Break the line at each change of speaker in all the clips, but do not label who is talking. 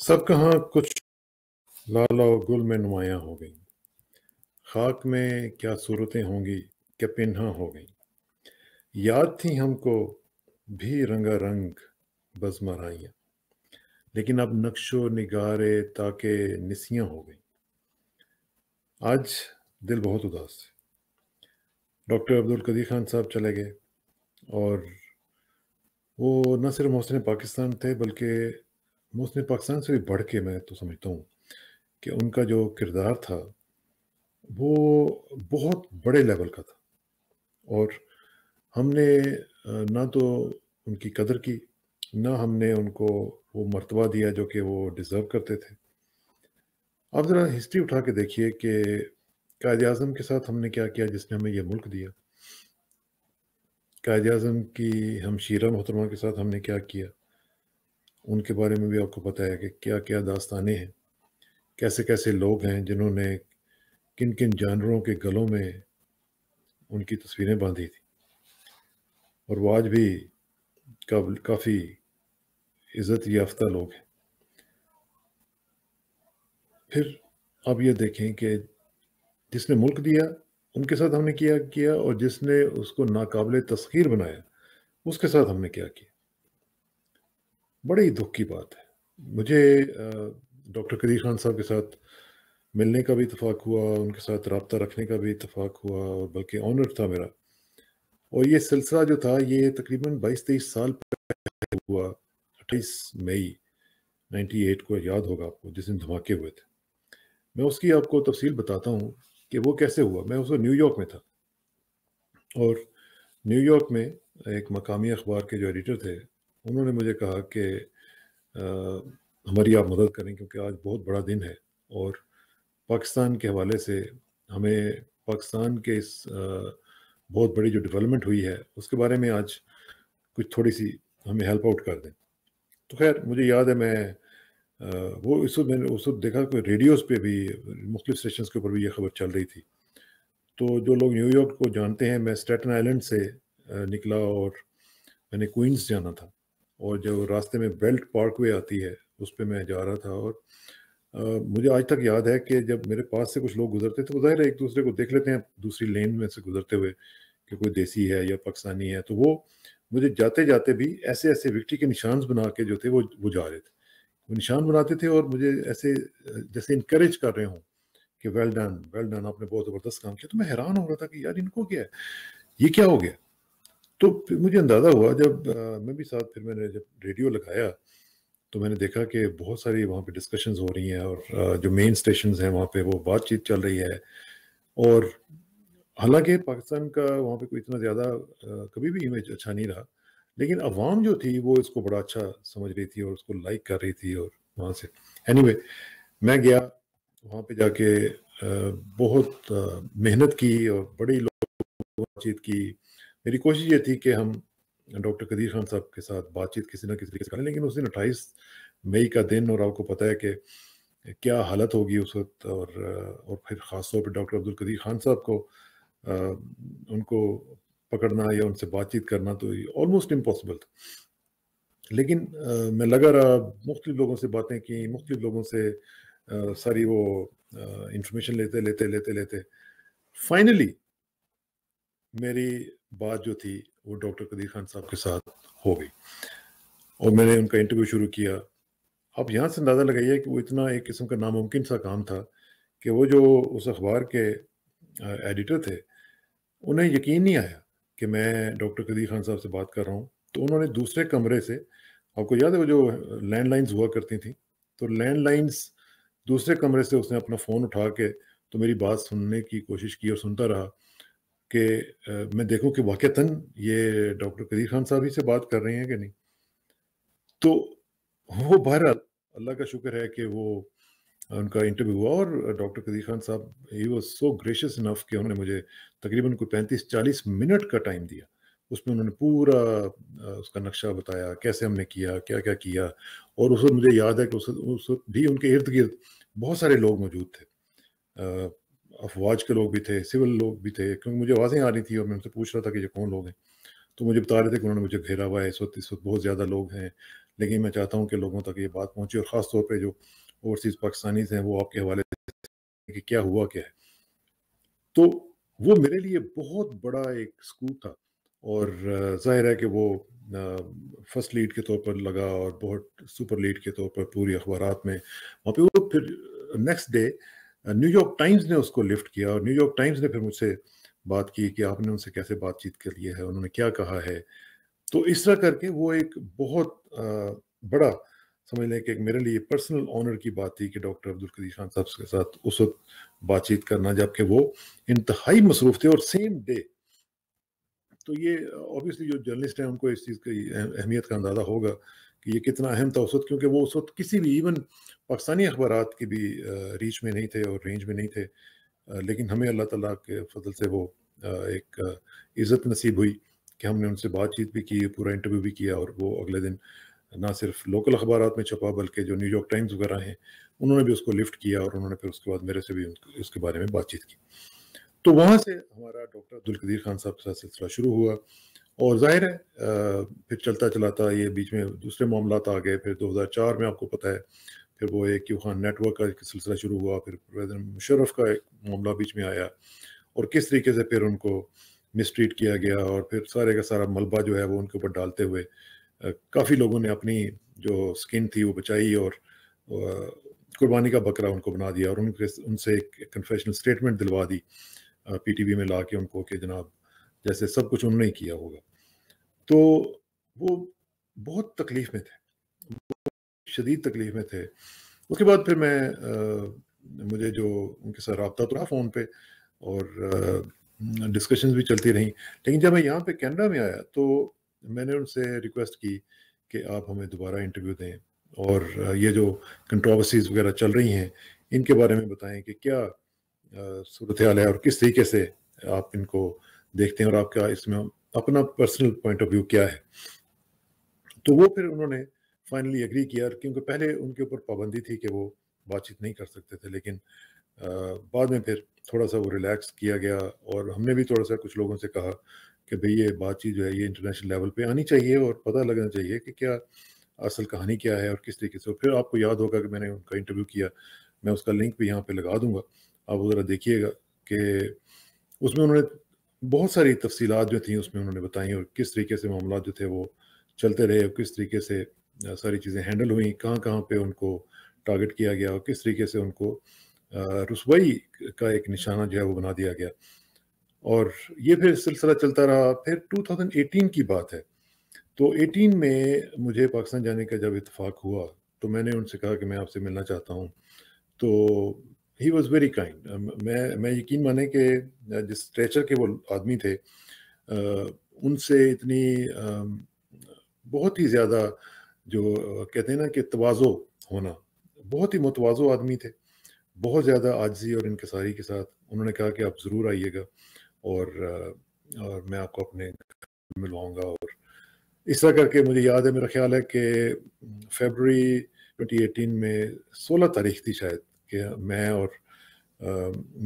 سب کہاں کچھ لالا و گل میں نمایاں ہو گئیں، خاک میں کیا صورتیں ہوں گی کہ پنہاں ہو گئیں، یاد تھیں ہم کو بھی رنگا رنگ بزمارائیاں، لیکن اب نقش و نگارے تاکہ نسیاں ہو گئیں۔ آج دل بہت اداس ہے۔ ڈاکٹر عبدالقدیر خان صاحب چلے گئے، اور وہ نہ صرف محسن پاکستان تھے بلکہ محسن پاکستان سے بھی بڑھ کے میں تو سمجھتا ہوں کہ ان کا جو کردار تھا وہ بہت بڑے لیول کا تھا، اور ہم نے نہ تو ان کی قدر کی، نہ ہم نے ان کو وہ مرتبہ دیا جو کہ وہ ڈیزرو کرتے تھے۔ آپ ذرا ہسٹری اٹھا کے دیکھیے کہ قائد اعظم کے ساتھ ہم نے کیا کیا جس نے ہمیں یہ ملک دیا، قائد اعظم کی ہمشیرہ محترمہ کے ساتھ ہم نے کیا کیا، ان کے بارے میں بھی آپ کو پتہ ہے کہ کیا کیا داستانیں ہیں، کیسے کیسے لوگ ہیں جنہوں نے کن کن جانوروں کے گلوں میں ان کی تصویریں باندھی تھی، اور وہ آج بھی کافی عزت یافتہ لوگ ہیں۔ پھر آپ یہ دیکھیں کہ جس نے ملک دیا ان کے ساتھ ہم نے کیا کیا، اور جس نے اس کو ناقابل تسخیر بنایا اس کے ساتھ ہم نے کیا کیا۔ بڑی دکھ کی بات ہے۔ مجھے ڈاکٹر قدیر خان صاحب کے ساتھ ملنے کا بھی اتفاق ہوا، ان کے ساتھ رابطہ رکھنے کا بھی اتفاق ہوا، اور بلکہ آنر تھا میرا۔ اور یہ سلسلہ جو تھا یہ تقریباً 22-23 سال پہلے ہوا، 28 مئی 98 کو، یاد ہوگا آپ کو، جس دن دھماکے ہوئے تھے۔ میں اس کی آپ کو تفصیل بتاتا ہوں کہ وہ کیسے ہوا۔ میں اس وقت نیو یارک میں تھا، اور نیو یارک میں ایک مقامی اخبار کے جو ایڈیٹر تھے انہوں نے مجھے کہا کہ ہماری آپ مدد کریں، کیونکہ آج بہت بڑا دن ہے، اور پاکستان کے حوالے سے ہمیں پاکستان کے اس بہت بڑی جو ڈیولپمنٹ ہوئی ہے اس کے بارے میں آج کچھ تھوڑی سی ہمیں ہیلپ آؤٹ کر دیں۔ تو خیر مجھے یاد ہے میں وہ اس وقت میں نے اس وقت دیکھا کہ ریڈیوز پہ بھی مختلف اسٹیشنز کے اوپر بھی یہ خبر چل رہی تھی۔ تو جو لوگ نیو یارک کو جانتے ہیں، میں اسٹیٹن آئلینڈ سے نکلا اور میں نے کوئنز جانا تھا، اور جو راستے میں بیلٹ پارک وے آتی ہے اس پہ میں جا رہا تھا، اور مجھے آج تک یاد ہے کہ جب میرے پاس سے کچھ لوگ گزرتے تھے، وہ ظاہر ہے ایک دوسرے کو دیکھ لیتے ہیں دوسری لین میں سے گزرتے ہوئے کہ کوئی دیسی ہے یا پاکستانی ہے، تو وہ مجھے جاتے جاتے بھی ایسے ایسے وکٹری کے نشانز بنا کے جو تھے وہ جا رہے تھے، وہ نشان بناتے تھے اور مجھے ایسے جیسے انکریج کر رہے ہوں کہ ویل ڈن، آپ نے بہت زبردست کام کیا۔ تو میں حیران ہو رہا تھا کہ یار ان کو کیا ہے، یہ کیا ہو گیا۔ تو پھر مجھے اندازہ ہوا جب میں بھی ساتھ، پھر میں نے جب ریڈیو لگایا تو میں نے دیکھا کہ بہت ساری وہاں پہ ڈسکشنز ہو رہی ہیں، اور جو مین سٹیشنز ہیں وہاں پہ وہ بات چیت چل رہی ہے، اور حالانکہ پاکستان کا وہاں پہ کوئی اتنا زیادہ کبھی بھی امیج اچھا نہیں رہا، لیکن عوام جو تھی وہ اس کو بڑا اچھا سمجھ رہی تھی اور اس کو لائک کر رہی تھی، اور وہاں سے اینی میں گیا وہاں پہ جا کے بہت محنت کی اور بڑی لوگ بات چیت کی۔ میری کوشش یہ تھی کہ ہم ڈاکٹر قدیر خان صاحب کے ساتھ بات چیت کسی نہ کسی طریقے سے کریں، لیکن اس دن 28 مئی کا دن، اور آپ کو پتہ ہے کہ کیا حالت ہوگی اس وقت، اور پھر خاص طور پہ ڈاکٹر عبدالقدیر خان صاحب کو ان کو پکڑنا یا ان سے بات چیت کرنا تو آلموسٹ امپاسبل تھا۔ لیکن میں لگا رہا، مختلف لوگوں سے باتیں کی، مختلف لوگوں سے ساری وہ انفارمیشن لیتے فائنلی میری بات جو تھی وہ ڈاکٹر قدیر خان صاحب کے ساتھ ہو گئی، اور میں نے ان کا انٹرویو شروع کیا۔ اب یہاں سے اندازہ لگائیے کہ وہ اتنا ایک قسم کا ناممکن سا کام تھا کہ وہ جو اس اخبار کے ایڈیٹر تھے انہیں یقین نہیں آیا کہ میں ڈاکٹر قدیر خان صاحب سے بات کر رہا ہوں۔ تو انہوں نے دوسرے کمرے سے، آپ کو یاد ہے وہ جو لینڈ لائنز ہوا کرتی تھیں، تو لینڈ لائنز دوسرے کمرے سے اس نے اپنا فون اٹھا کے تو میری بات سننے کی کوشش کی، اور سنتا رہا کہ میں دیکھوں کہ واقعتاً یہ ڈاکٹر قدیر خان صاحب ہی سے بات کر رہے ہیں کہ نہیں۔ تو وہ بہرحال اللہ کا شکر ہے کہ وہ ان کا انٹرویو ہوا، اور ڈاکٹر قدیر خان صاحب ہی واز سو گریشیس انف کہ انہوں نے مجھے تقریباً کوئی 35-40 منٹ کا ٹائم دیا۔ اس میں انہوں نے پورا اس کا نقشہ بتایا، کیسے ہم نے کیا، کیا کیا کیا۔ اور اس وقت مجھے یاد ہے کہ اس وقت بھی ان کے ارد گرد بہت سارے لوگ موجود تھے، افواج کے لوگ بھی تھے، سول لوگ بھی تھے، کیونکہ مجھے آوازیں آ رہی تھی اور میں ان سے پوچھ رہا تھا کہ یہ کون لوگ ہیں۔ تو مجھے بتا رہے تھے کہ انہوں نے مجھے گھیرا ہوا ہے، اس وقت بہت زیادہ لوگ ہیں، لیکن میں چاہتا ہوں کہ لوگوں تک یہ بات پہنچے، اور خاص طور پہ جو اوورسیز پاکستانیز ہیں وہ آپ کے حوالے سے کہ کیا ہوا کیا ہے. تو وہ میرے لیے بہت بڑا ایک سکوپ تھا، اور ظاہر ہے کہ وہ فرسٹ لیڈ کے طور پر لگا، اور بہت سپر لیڈ کے طور پر پوری اخبارات میں وہاں پہ. وہ پھر next day new York Times نے اس کو لفٹ کیا، اور نیو یارک ٹائمز نے پھر مجھ سے بات کی کہ آپ نے ان سے کیسے بات چیت کر لی ہے، انہوں نے کیا کہا ہے. تو اس طرح کر کے وہ ایک بہت بڑا سمجھ لیں کہ ایک میرے لیے پرسنل آنر کی بات تھی کہ ڈاکٹر عبدالقدیر خان صاحب کے ساتھ اس وقت بات چیت کرنا، جبکہ وہ انتہائی مصروف تھے اور سیم ڈے. تو یہ اوبیسلی جو جرنلسٹ ہیں ان کو اس چیز کی اہمیت کا اندازہ ہوگا کہ یہ کتنا اہم تھا اس وقت، کیونکہ وہ اس وقت کسی بھی ایون پاکستانی اخبارات کی بھی ریچ میں نہیں تھے اور رینج میں نہیں تھے. لیکن ہمیں اللہ تعالیٰ کے فضل سے وہ ایک عزت نصیب ہوئی کہ ہم نے ان سے بات چیت بھی کی، پورا انٹرویو بھی کیا، اور وہ اگلے دن نہ صرف لوکل اخبارات میں چھپا بلکہ جو نیو یارک ٹائمز وغیرہ ہیں انہوں نے بھی اس کو لفٹ کیا، اور انہوں نے پھر اس کے بعد میرے سے بھی اس کے بارے میں بات چیت کی. تو وہاں سے ہمارا ڈاکٹر عبدالقدیر خان صاحب کے ساتھ سلسلہ شروع ہوا، اور ظاہر ہے پھر چلتا چلاتا یہ بیچ میں دوسرے معاملات آ گئے. پھر 2004 میں آپ کو پتہ ہے پھر وہ ایک کیو خان نیٹ ورک کا ایک سلسلہ شروع ہوا، پھر پریزیڈنٹ مشرف کا ایک معاملہ بیچ میں آیا، اور کس طریقے سے پھر ان کو مسٹریٹ کیا گیا، اور پھر سارے کا سارا ملبہ جو ہے وہ ان کے اوپر ڈالتے ہوئے کافی لوگوں نے اپنی جو سکن تھی وہ بچائی، اور قربانی کا بکرا ان کو بنا دیا، اور ان سے ایک کنفیشنل سٹیٹمنٹ دلوا دی پی ٹی وی میں لا کے ان کو کہ جناب جیسے سب کچھ انہوں نے کیا ہوگا. تو وہ بہت تکلیف میں تھے، شدید تکلیف میں تھے. اس کے بعد پھر مجھے جو ان کے ساتھ رابطہ تو رہا فون پہ، اور ڈسکشنز بھی چلتی رہیں. لیکن جب میں یہاں پہ کینیڈا میں آیا تو میں نے ان سے ریکویسٹ کی کہ آپ ہمیں دوبارہ انٹرویو دیں، اور یہ جو کنٹروورسیز وغیرہ چل رہی ہیں ان کے بارے میں بتائیں کہ کیا صورتحال ہے، اور کس طریقے سے آپ ان کو دیکھتے ہیں، اور آپ کا اس میں اپنا پرسنل پوائنٹ آف ویو کیا ہے. تو وہ پھر انہوں نے فائنلی ایگری کیا، کیونکہ پہلے ان کے اوپر پابندی تھی کہ وہ بات چیت نہیں کر سکتے تھے، لیکن بعد میں پھر تھوڑا سا وہ ریلیکس کیا گیا، اور ہم نے بھی تھوڑا سا کچھ لوگوں سے کہا کہ بھئی یہ بات چیت جو ہے یہ انٹرنیشنل لیول پہ آنی چاہیے، اور پتہ لگنا چاہیے کہ کیا اصل کہانی کیا ہے اور کس طریقے سے. پھر آپ کو یاد ہوگا کہ میں نے ان کا انٹرویو کیا، میں اس کا لنک بھی یہاں پہ لگا دوں گا، آپ ذرا دیکھیے گا کہ اس میں انہوں نے بہت ساری تفصیلات جو تھیں اس میں انہوں نے بتائیں، اور کس طریقے سے معاملات جو تھے وہ چلتے رہے، اور کس طریقے سے ساری چیزیں ہینڈل ہوئیں، کہاں کہاں پہ ان کو ٹارگٹ کیا گیا، اور کس طریقے سے ان کو رسوائی کا ایک نشانہ جو ہے وہ بنا دیا گیا. اور یہ پھر سلسلہ چلتا رہا. پھر 2018 کی بات ہے، تو 18 میں مجھے پاکستان جانے کا جب اتفاق ہوا تو میں نے ان سے کہا کہ میں آپ سے ملنا چاہتا ہوں. تو ہی واز ویری کائنڈ. میں یقین مانیں کہ جس اسٹیچر کے وہ آدمی تھے ان سے اتنی بہت ہی زیادہ جو کہتے ہیں نا کہ تواضع ہونا، بہت ہی متواضع آدمی تھے، بہت زیادہ عاجزی اور انکساری کے ساتھ. انہوں نے کہا کہ آپ ضرور آئیے گا، اور میں آپ کو اپنے ملواؤں گا. اور اس طرح کر کے مجھے یاد ہے، میرا خیال ہے کہ فیبروری 2018 میں 16 تاریخ تھی شاید، کہ میں اور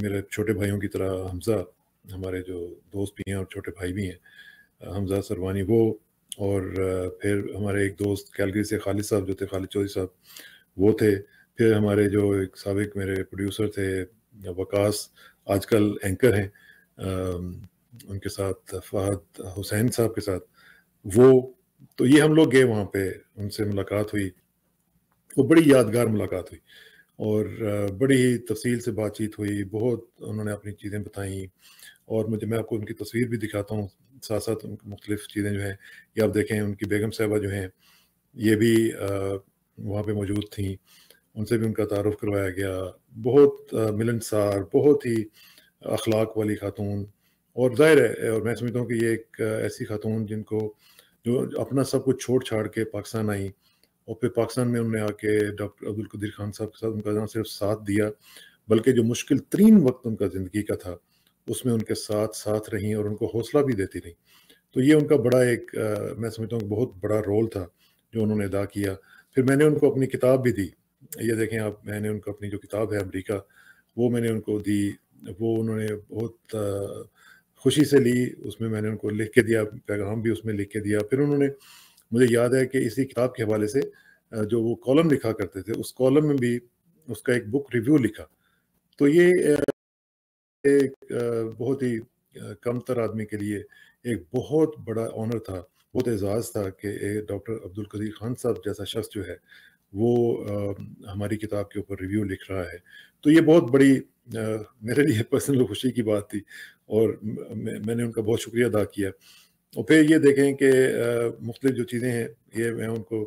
میرے چھوٹے بھائیوں کی طرح حمزہ، ہمارے جو دوست بھی ہیں اور چھوٹے بھائی بھی ہیں، حمزہ سروانی وہ، اور پھر ہمارے ایک دوست کیلگری سے خالد صاحب جو تھے، خالد چودھری صاحب وہ تھے. پھر ہمارے جو ایک سابق میرے پروڈیوسر تھے وقاص، آج کل اینکر ہیں، ان کے ساتھ فہد حسین صاحب کے ساتھ وہ. تو یہ ہم لوگ گئے وہاں پہ، ان سے ملاقات ہوئی، وہ بڑی یادگار ملاقات ہوئی، اور بڑی ہی تفصیل سے بات چیت ہوئی. بہت انہوں نے اپنی چیزیں بتائیں، اور میں آپ کو ان کی تصویر بھی دکھاتا ہوں ساتھ ساتھ. ان کی مختلف چیزیں جو ہیں یہ آپ دیکھیں. ان کی بیگم صاحبہ جو ہیں یہ بھی وہاں پہ موجود تھیں، ان سے بھی ان کا تعارف کروایا گیا. بہت ملنسار، بہت ہی اخلاق والی خاتون. اور ظاہر ہے، اور میں سمجھتا ہوں کہ یہ ایک ایسی خاتون جن کو جو اپنا سب کچھ چھوڑ چھاڑ کے پاکستان آئیں، اور پھر پاکستان میں انہوں نے آ کے ڈاکٹر عبدالقدیر خان صاحب کے ساتھ ان کا نہ صرف ساتھ دیا بلکہ جو مشکل ترین وقت ان کا زندگی کا تھا اس میں ان کے ساتھ رہیں، اور ان کو حوصلہ بھی دیتی رہیں. تو یہ ان کا بڑا ایک میں سمجھتا ہوں کہ بہت بڑا رول تھا جو انہوں نے ادا کیا. پھر میں نے ان کو اپنی کتاب بھی دی، یہ دیکھیں آپ، میں نے ان کو اپنی جو کتاب ہے امریکہ، وہ میں نے ان کو دی. وہ انہوں نے بہت खुशी से ली, उसमें मैंने उनको लिख के दिया, पैगाम भी उसमें लिख के दिया। फिर उन्होंने, मुझे याद है कि इसी किताब के हवाले से जो वो कॉलम लिखा करते थे, उस कॉलम में भी उसका एक बुक रिव्यू लिखा। तो ये एक बहुत ही कमतर आदमी के लिए एक बहुत बड़ा ऑनर था, बहुत एजाज़ था कि डॉक्टर अब्दुल कदीर खान साहब जैसा शख्स जो है वो हमारी किताब के ऊपर रिव्यू लिख रहा है। तो ये बहुत बड़ी मेरे लिए पर्सनल खुशी की बात थी, और मैंने उनका बहुत शुक्रिया अदा किया। और फिर ये देखें कि मुख्तलिफ जो चीज़ें हैं, ये मैं उनको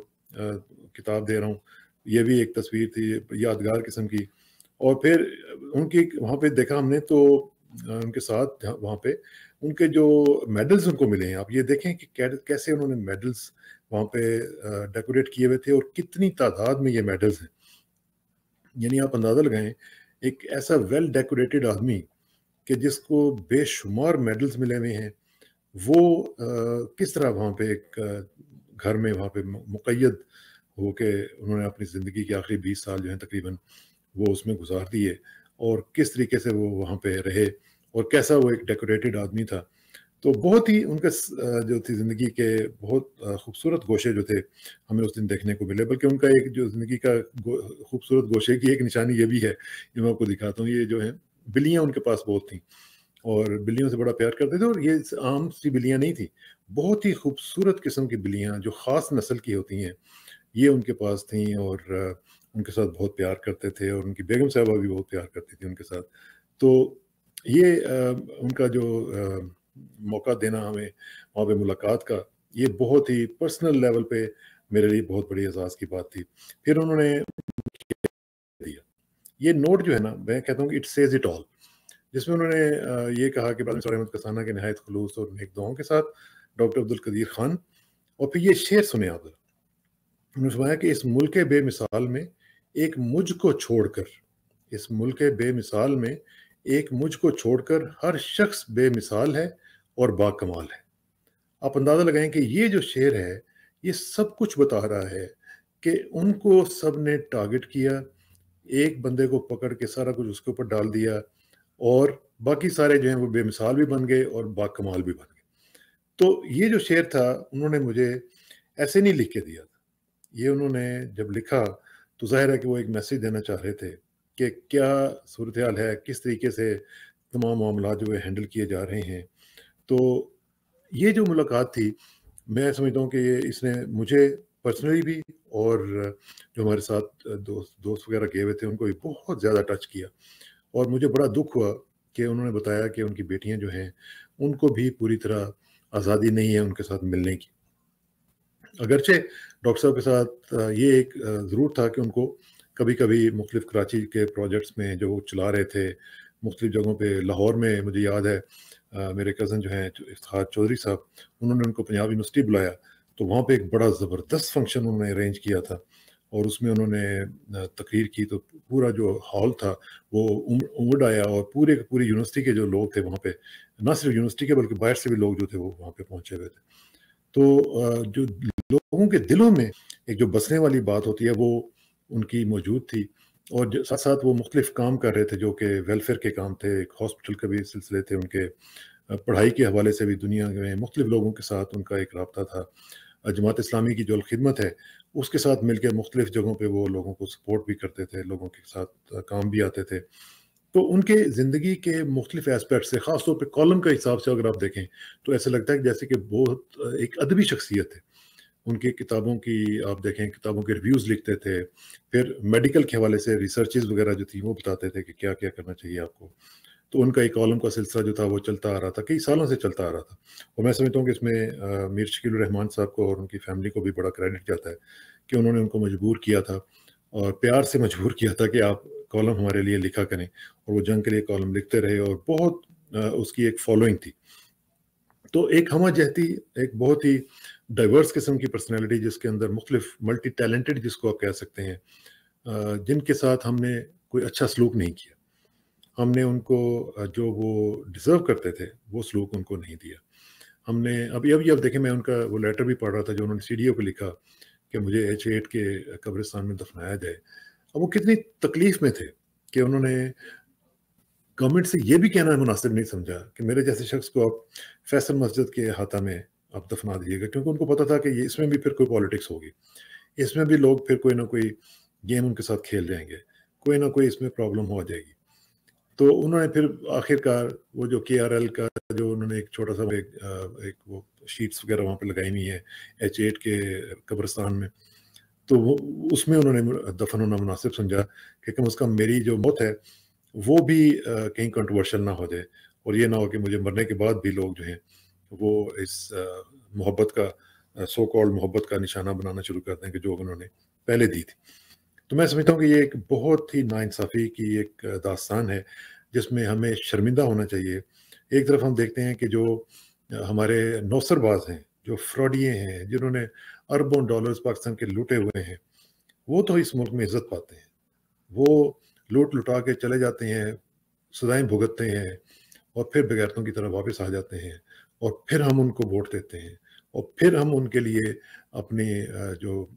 किताब दे रहा हूँ, ये भी एक तस्वीर थी यादगार किस्म की। और फिर उनकी वहाँ पे देखा हमने, तो उनके साथ वहाँ पे उनके जो मेडल्स उनको मिले हैं, आप ये देखें कि कैसे उन्होंने मेडल्स वहाँ पे डेकोरेट किए हुए थे, और कितनी तादाद में ये मेडल्स हैं। यानी आप अंदाज़ा लगाएं, एक ऐसा वेल डेकोरेटेड आदमी कि जिसको बेशुमार मेडल्स मिले हुए हैं, वो किस तरह वहाँ पे एक घर में वहाँ पे मुक़य्यद होके उन्होंने अपनी ज़िंदगी के आखिरी 20 साल जो हैं तकरीबन वो उसमें गुजार दिए, और किस तरीके से वो वहाँ पे रहे, और कैसा वो एक डेकोरेटेड आदमी था। तो बहुत ही उनका जो थी ज़िंदगी के बहुत खूबसूरत गोशे जो थे, हमें उस दिन देखने को मिले। बल्कि उनका एक जो ज़िंदगी का खूबसूरत गोशे की एक निशानी ये भी है, ये मैं आपको दिखाता हूँ। ये जो है, बिल्लियाँ उनके पास बहुत थीं, और बिल्लियों से बड़ा प्यार करते थे। और ये आम सी बिल्लियाँ नहीं थी, बहुत ही खूबसूरत किस्म की बिल्लियाँ जो ख़ास नस्ल की होती हैं, ये उनके पास थीं। और उनके साथ बहुत प्यार करते थे, और उनकी बेगम साहिबा भी बहुत प्यार करती थी उनके साथ। तो ये उनका जो मौका देना हमें वहाँ पे मुलाकात का, ये बहुत ही पर्सनल लेवल पे मेरे लिए बहुत बड़ी एजाज़ की बात थी। फिर उन्होंने दिया ये नोट जो है ना, मैं कहता हूँ कि इट सेज इट ऑल, जिसमें उन्होंने ये कहा कि बाद अहमद कसाना के नहायत खुलूस और नेक दुआओं के साथ डॉक्टर अब्दुल कदीर खान। और फिर ये शेर सुने आप जरा। उन्होंने फरमाया कि इस मुल्क बेमिसाल में एक मुझको छोड़कर, इस मुल्क बेमिसाल में एक मुझको छोड़कर हर शख्स बेमिसाल है और बाकमाल है। आप अंदाज़ा लगाएं कि ये जो शेर है, ये सब कुछ बता रहा है कि उनको सब ने टारगेट किया, एक बंदे को पकड़ के सारा कुछ उसके ऊपर डाल दिया, और बाकी सारे जो हैं वो बेमिसाल भी बन गए और बाकमाल भी बन गए। तो ये जो शेर था, उन्होंने मुझे ऐसे नहीं लिख के दिया था। ये उन्होंने जब लिखा, तो ज़ाहिर है कि वो एक मैसेज देना चाह रहे थे कि क्या सूरत-ए-हाल है, किस तरीके से तमाम मामलात जो है हैंडल किए जा रहे हैं। तो ये जो मुलाकात थी, मैं समझता हूँ कि ये इसने मुझे पर्सनली भी, और जो हमारे साथ दोस्त दोस्त वगैरह गए हुए थे, उनको भी बहुत ज़्यादा टच किया। और मुझे बड़ा दुःख हुआ कि उन्होंने बताया कि उनकी बेटियाँ जो हैं, उनको भी पूरी तरह आज़ादी नहीं है उनके साथ मिलने की। अगरचे डॉक्टर साहब के साथ ये एक ज़रूर था कि उनको कभी-कभी मुख्तलिफ़ कराची के प्रोजेक्ट्स में जो वो चला रहे थे, मुख्तलिफ़ जगहों पे, लाहौर में मुझे याद है मेरे कज़न जो हैं इफ्तिखार चौधरी साहब, उन्होंने उनको पंजाब यूनिवर्सिटी बुलाया, तो वहाँ पे एक बड़ा ज़बरदस्त फंक्शन उन्होंने अरेंज किया था, और उसमें उन्होंने तकरीर की। तो पूरा जो हॉल था वो उमड़ आया, और पूरे के पूरी यूनिवर्सिटी के जो लोग थे वहाँ पे, ना सिर्फ यूनिवर्सिटी के बल्कि बाहर से भी लोग जो थे वो वहाँ पे पहुँचे हुए थे। तो जो लोगों के दिलों में एक जो बसने वाली बात होती है, वो उनकी मौजूद थी। और साथ-साथ वो मुख्तलिफ़ काम कर रहे थे जो कि वेलफेयर के काम थे, एक हॉस्पिटल के भी सिलसिले थे उनके, पढ़ाई के हवाले से भी दुनिया में मुख्तलिफ़ लोगों के साथ उनका एक राब्ता था। जमात इस्लामी की जो खिदमत है, उसके साथ मिलके मुख्तलिफ़ जगहों पे वो लोगों को सपोर्ट भी करते थे, लोगों के साथ काम भी आते थे। तो उनके ज़िंदगी के मुख्तलिफ़ एस्पेक्ट से, ख़ास तौर पे कॉलम के हिसाब से अगर आप देखें, तो ऐसा लगता है कि जैसे कि बहुत एक अदबी शख्सियत है। उनकी किताबों की आप देखें, किताबों के रिव्यूज़ लिखते थे, फिर मेडिकल के हवाले से रिसर्चेज़ वगैरह जो थी, वो बताते थे कि क्या-क्या करना चाहिए आपको। तो उनका एक कॉलम का सिलसिला जो था, वो चलता आ रहा था, कई सालों से चलता आ रहा था। और मैं समझता हूँ कि इसमें मीर शकील उर रहमान साहब को और उनकी फ़ैमिली को भी बड़ा क्रेडिट जाता है कि उन्होंने उनको मजबूर किया था, और प्यार से मजबूर किया था कि आप कॉलम हमारे लिए लिखा करें। और वो जंग के लिए कॉलम लिखते रहे, और बहुत उसकी एक फ़ॉलोइंग थी। तो एक हमा जहती, एक बहुत ही डाइवर्स किस्म की पर्सनैलिटी, जिसके अंदर मुख्तलिफ मल्टी टैलेंटेड जिसको आप कह सकते हैं, जिनके साथ हमने कोई अच्छा सलूक नहीं किया। हमने उनको जो वो डिज़र्व करते थे, वो सलूक उनको नहीं दिया। हमने अभी-अभी अब देखें, मैं उनका वो लेटर भी पढ़ रहा था जो उन्होंने सीडीओ को लिखा कि मुझे H8 के कब्रिस्तान में दफनाया जाए। अब वो कितनी तकलीफ़ में थे कि उन्होंने गवर्नमेंट से ये भी कहना मुनासिब नहीं समझा कि मेरे जैसे शख्स को आप फैसल मस्जिद के अहाता में आप दफना दीजिएगा, क्योंकि उनको पता था कि ये इसमें भी फिर कोई पॉलिटिक्स होगी, इसमें भी लोग फिर कोई ना कोई गेम उनके साथ खेल जाएंगे, कोई ना कोई इसमें प्रॉब्लम हो जाएगी। तो उन्होंने फिर आखिरकार वो जो KRL का जो उन्होंने एक छोटा सा एक वो शीट्स वगैरह वहाँ पे लगाई हुई है H8 के कब्रिस्तान में, तो वो उसमें उन्होंने दफन होना मुनासिब समझा कि कम से कम मेरी जो मौत है वो भी कहीं कंट्रोवर्शियल ना हो जाए, और ये ना हो कि मुझे मरने के बाद भी लोग जो हैं वो इस मोहब्बत का सो कॉल्ड मोहब्बत का निशाना बनाना शुरू कर दें कि जो उन्होंने पहले दी थी। तो मैं समझता हूँ कि ये एक बहुत ही नाइंसाफ़ी की एक दास्तान है, जिसमें हमें शर्मिंदा होना चाहिए। एक तरफ हम देखते हैं कि जो हमारे नौसरबाज़ हैं, जो फ्रॉडिये हैं, जिन्होंने अरबों डॉलर्स पाकिस्तान के लूटे हुए हैं, वो तो इस मुल्क में इज़्ज़त पाते हैं। वो लूट-लुटा के चले जाते हैं, सज़ाएँ भुगतते हैं और फिर बेगैरतों की तरह वापस आ जाते हैं, और फिर हम उनको वोट देते हैं, और फिर हम उनके लिए अपने जो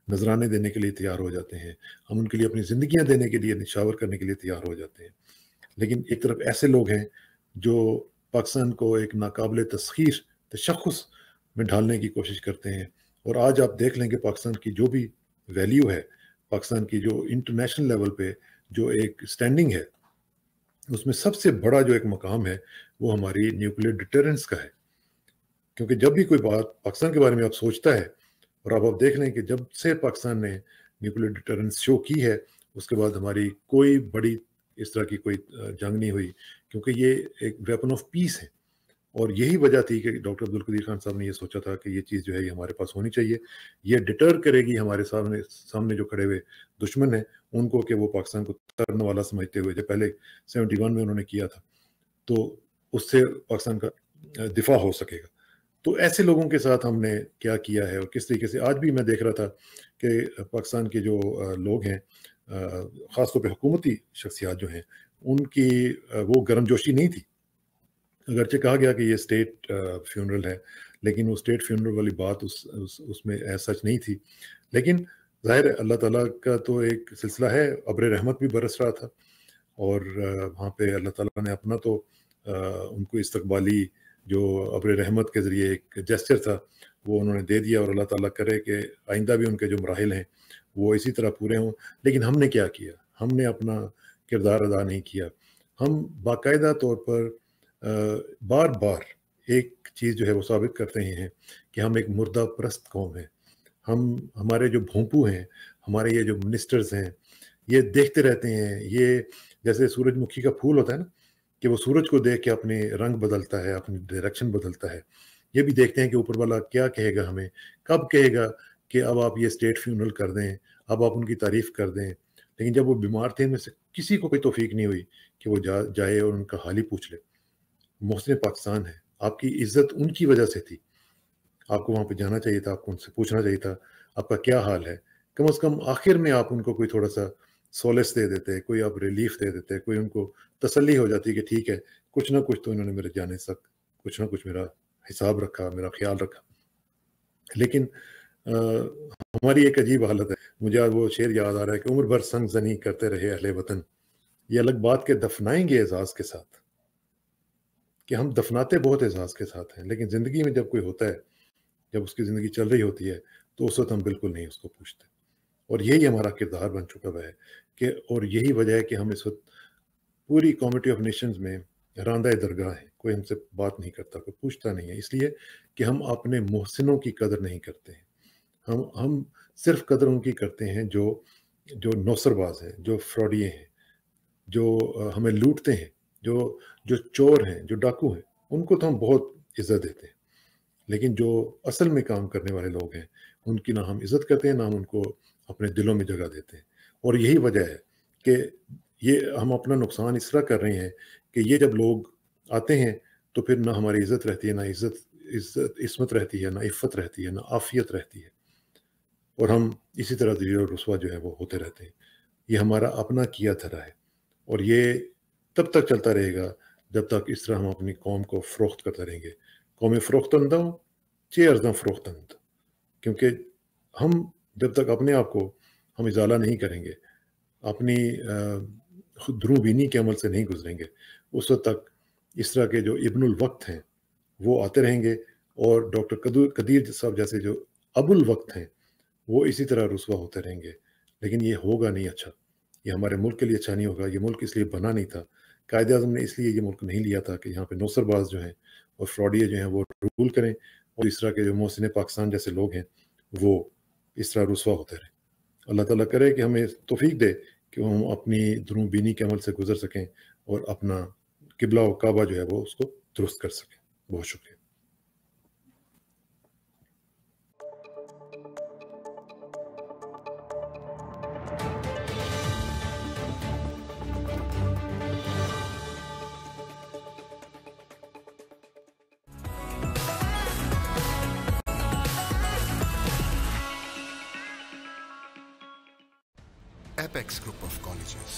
नज़राने देने के लिए तैयार हो जाते हैं। हम उनके लिए अपनी ज़िंदगियाँ देने के लिए, निछावर करने के लिए तैयार हो जाते हैं। लेकिन एक तरफ ऐसे लोग हैं जो पाकिस्तान को एक नाकाबिले तस्ख़ीर तशख़्ख़ुस में ढालने की कोशिश करते हैं, और आज आप देख लें कि पाकिस्तान की जो भी वैल्यू है, पाकिस्तान की जो इंटरनेशनल लेवल पे जो एक स्टैंडिंग है, उसमें सबसे बड़ा जो एक मकाम है, वो हमारी न्यूक्लियर डिटरेंस का है। क्योंकि जब भी कोई बात पाकिस्तान के बारे में आप सोचता है, और अब आप देख लें कि जब से पाकिस्तान ने न्यूक्लियर डिटरेंस शो की है, उसके बाद हमारी कोई बड़ी इस तरह की कोई जंग नहीं हुई, क्योंकि ये एक वेपन ऑफ पीस है। और यही वजह थी कि डॉक्टर अब्दुल कदीर खान साहब ने ये सोचा था कि ये चीज़ जो है ये हमारे पास होनी चाहिए। ये डिटर करेगी हमारे सामने सामने जो खड़े हुए दुश्मन हैं, उनको, कि वो पाकिस्तान को तरन वाला समझते हुए, जो पहले 71 में उन्होंने किया था, तो उससे पाकिस्तान का दिफा हो सकेगा। तो ऐसे लोगों के साथ हमने क्या किया है, और किस तरीके से आज भी मैं देख रहा था कि पाकिस्तान के जो लोग हैं, ख़ास तौर पे हुकूमती शख्सियात जो हैं, उनकी वो गर्मजोशी नहीं थी। अगरचे कहा गया कि ये स्टेट फ्यूनरल है, लेकिन वो स्टेट फ्यूनरल वाली बात उसमें सच नहीं थी। लेकिन ज़ाहिर है अल्लाह ताला का तो एक सिलसिला है, अब्र रहमत भी बरस रहा था, और वहाँ पे अल्लाह ताला ने अपना तो उनको इस्तकबाली जो अब्र रहमत के ज़रिए एक जेस्चर था, वो उन्होंने दे दिया, और अल्लाह ताला करे कि आइंदा भी उनके जो मराहिल हैं, वो इसी तरह पूरे हों। लेकिन हमने क्या किया? हमने अपना किरदार अदा नहीं किया। हम बाकायदा तौर पर बार-बार एक चीज़ जो है वो साबित करते हैं कि हम एक मुर्दा परस्त कौम हैं। हमारे जो भोंपू हैं, हमारे ये जो मिनिस्टर्स हैं, ये देखते रहते हैं, ये जैसे सूरजमुखी का फूल होता है ना, कि वो सूरज को देख के अपने रंग बदलता है, अपनी डायरेक्शन बदलता है। ये भी देखते हैं कि ऊपर वाला क्या कहेगा हमें, कब कहेगा कि अब आप ये स्टेट फ्यूनरल कर दें, अब आप उनकी तारीफ़ कर दें। लेकिन जब वो बीमार थे, इनमें से किसी को कोई तौफ़ीक नहीं हुई कि वो जाए और उनका हाल ही पूछ ले। मोहसिन पाकिस्तान है, आपकी इज़्ज़त उनकी वजह से थी। आपको वहाँ पे जाना चाहिए था, आपको उनसे पूछना चाहिए था, आपका क्या हाल है? कम से कम आखिर में आप उनको कोई थोड़ा-सा सोलेस दे देते, कोई आप रिलीफ़ दे देते, कोई उनको तसल्ली हो जाती कि ठीक है, कुछ ना कुछ तो इन्होंने मेरे जाने तक कुछ ना कुछ मेरा हिसाब रखा, मेरा ख़्याल रखा। लेकिन हमारी एक अजीब हालत है। मुझे आज वो शेर याद आ रहा है कि उम्र भर संग ज़नी करते रहे अहले वतन, ये अलग बात के दफ़नाएँगे एज़ाज़ के साथ। कि हम दफ़नाते बहुत एज़ाज़ के साथ हैं, लेकिन ज़िंदगी में जब कोई होता है, जब उसकी ज़िंदगी चल रही होती है, तो उस वक़्त हम बिल्कुल नहीं उसको पूछते। और यही हमारा किरदार बन चुका हुआ है कि, और यही वजह है कि हम इस वक़्त पूरी कम्युनिटी ऑफ नेशंस में रांदा दरगाह हैं। कोई हमसे बात नहीं करता, कोई पूछता नहीं है, इसलिए कि हम अपने मोहसिनों की कदर नहीं करते हैं। हम सिर्फ़ कदर उनकी करते हैं जो जो नौसरबाज़ हैं, जो फ्रॉडिये हैं, जो हमें लूटते हैं, जो जो चोर हैं, जो डाकू हैं, उनको तो हम बहुत इज़्ज़त देते हैं। लेकिन जो असल में काम करने वाले लोग हैं, उनकी ना हम इज़्ज़त करते हैं, ना हम उनको अपने दिलों में जगह देते हैं। और यही वजह है कि ये हम अपना नुकसान इस तरह कर रहे हैं कि ये जब लोग आते हैं, तो फिर ना हमारी इज़्ज़त रहती है, ना इस्मत रहती है, ना इफ़्फ़त रहती है, ना आफ़ियत रहती है। और हम इसी तरह ज़लील और रुस्वा जो है वो होते रहते हैं। ये हमारा अपना किया धरा है, और ये तब तक चलता रहेगा जब तक इस तरह हम अपनी कौम को फ़रोख्त करते रहेंगे। कौमें फ़रोख्तंदा चे अर्ज़ां फ़रोख्तंद, क्योंकि हम जब तक अपने आप को हम इज़ाला नहीं करेंगे, अपनी ध्रुवबीनी के अमल से नहीं गुजरेंगे, उस वक़्त तक इस तरह के जो इब्नुल वक़्त हैं, वो आते रहेंगे और डॉक्टर कदीर साहब जैसे जो अबुल वक़्त हैं, वो इसी तरह रुसवा होते रहेंगे। लेकिन ये होगा नहीं अच्छा, ये हमारे मुल्क के लिए अच्छा नहीं होगा, ये मुल्क इसलिए बना नहीं था। कायदे-आज़म ने इसलिए ये मुल्क नहीं लिया था कि यहाँ पे नौसरबाज़ जो हैं और फ्रॉडिये जो हैं वो रूल करें और इस तरह के जो मोहसिन पाकिस्तान जैसे लोग हैं, वो इस तरह रुसवा होते रहें। अल्लाह ताला करे कि हमें तौफ़ीक दे कि हम अपनी ज़ुनून-बीनी के अमल से गुज़र सकें और अपना क़िबला व काबा जो है वो उसको दुरुस्त कर सकें। बहुत शुक्रिया।
Apex Group of Colleges,